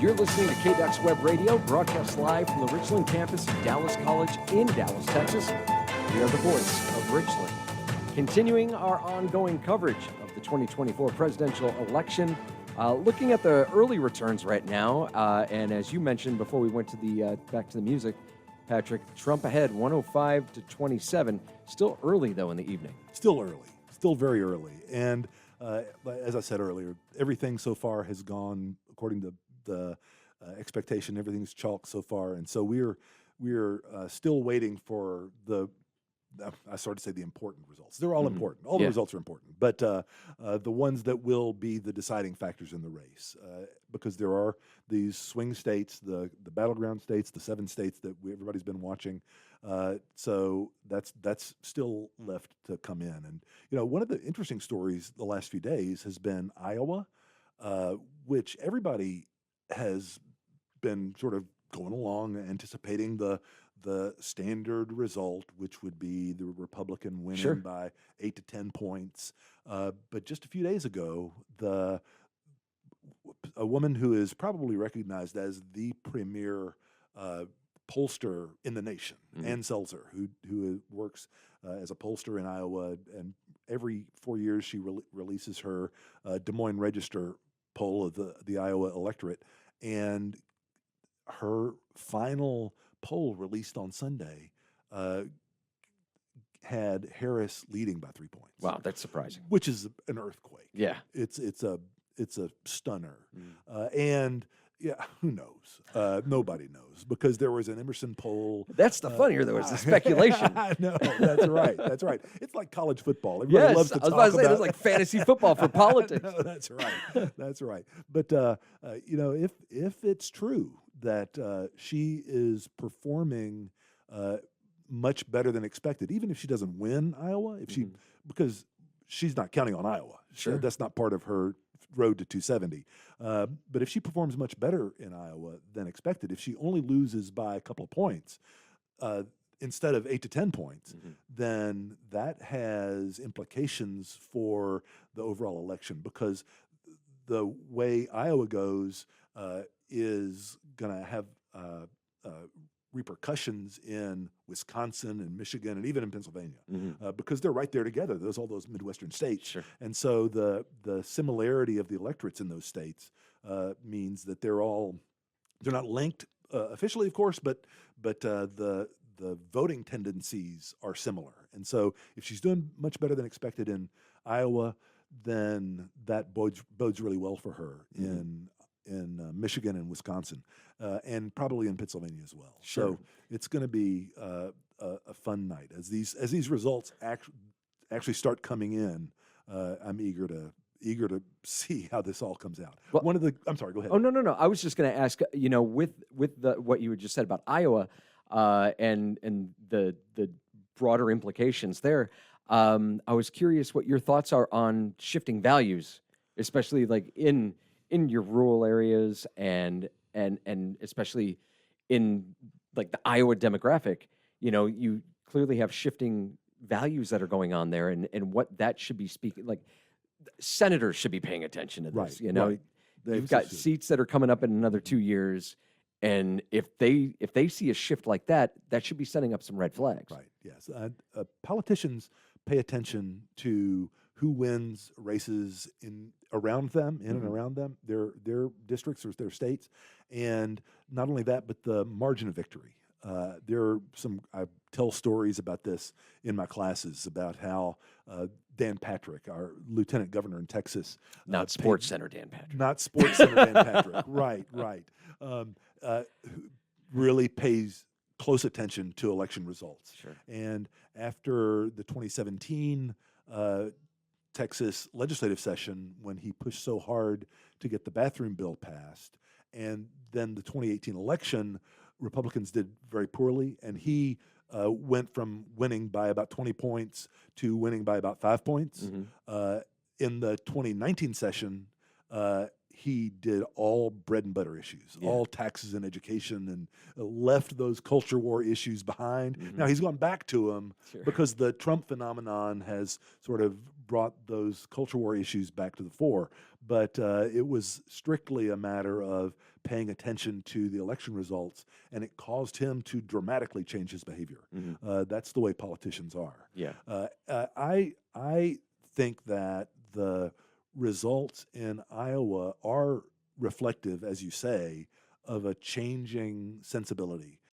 You're listening to KDUX Web Radio, broadcast live from the Richland campus of Dallas College in Dallas, Texas. We are the voice of Richland. Continuing our ongoing coverage of the 2024 presidential election, looking at the early returns right now, and as you mentioned before we went to the back to the music, Patrick, Trump ahead 105 to 27. Still early, though, in the evening. Still early. Still very early. And as I said earlier, everything so far has gone according to the expectation. Everything's chalk so far. And so we're still waiting for I started to say the important results. They're all important. All the results are important. But the ones that will be the deciding factors in the race, because there are these swing states, the battleground states, the 7 states that everybody's been watching. So that's still left to come in. And, one of the interesting stories the last few days has been Iowa, which everybody has been sort of going along anticipating the standard result, which would be the Republican winning by 8 to 10 points. But just a few days ago, a woman who is probably recognized as the premier pollster in the nation, Ann Selzer, who works as a pollster in Iowa, and every 4 years she releases her Des Moines Register poll of the Iowa electorate, and her final poll released on Sunday had Harris leading by 3 points. Wow, that's surprising. Which is an earthquake. Yeah, it's a stunner, and yeah, who knows? Nobody knows, because there was an Emerson poll. That's the funnier, though, is the speculation. I know, that's right. That's right. It's like college football. Everybody loves to talk about. I was about to say, it's like fantasy football for politics. No, that's right. That's right. But if it's true that she is performing much better than expected, even if she doesn't win Iowa, because she's not counting on Iowa. Sure, that's not part of her road to 270. But if she performs much better in Iowa than expected, if she only loses by a couple of points instead of 8 to 10 points, then that has implications for the overall election, because the way Iowa goes is going to have repercussions in Wisconsin and Michigan and even in Pennsylvania, because they're right there together. There's all those Midwestern states. Sure. And so the similarity of the electorates in those states means that they're not linked officially, of course, but the voting tendencies are similar. And so if she's doing much better than expected in Iowa, then that bodes really well for her in Michigan and Wisconsin, and probably in Pennsylvania as well. Sure. So it's going to be a fun night as these results actually start coming in. I'm eager to see how this all comes out. Well, I'm sorry. Go ahead. Oh no. I was just going to ask. With what you had just said about Iowa, and the broader implications there. I was curious what your thoughts are on shifting values, especially like in your rural areas and especially in like the Iowa demographic. You clearly have shifting values that are going on there, and what that should be speaking. Like senators should be paying attention to this. Right, right. You've got seats that are coming up in another 2 years, and if they see a shift like that, that should be setting up some red flags. Right. Yes. Politicians pay attention to who wins races in and around them, their districts or their states, and not only that, but the margin of victory. I tell stories about this in my classes about how Dan Patrick, our lieutenant governor in Texas, not Sports Center Dan Patrick, right, really pays close attention to election results. Sure. And after the 2017 Texas legislative session, when he pushed so hard to get the bathroom bill passed, and then the 2018 election, Republicans did very poorly, and he went from winning by about 20 points to winning by about 5 points. In the 2019 session, he did all bread and butter issues, Yeah. all taxes and education, and left those culture war issues behind. Now Hmm. he's gone back to them Sure. because the Trump phenomenon has sort of brought those culture war issues back to the fore. But it was strictly a matter of paying attention to the election results, and it caused him to dramatically change his behavior. Hmm. That's the way politicians are. Yeah. I think that the results in Iowa are reflective, as you say, of a changing sensibility.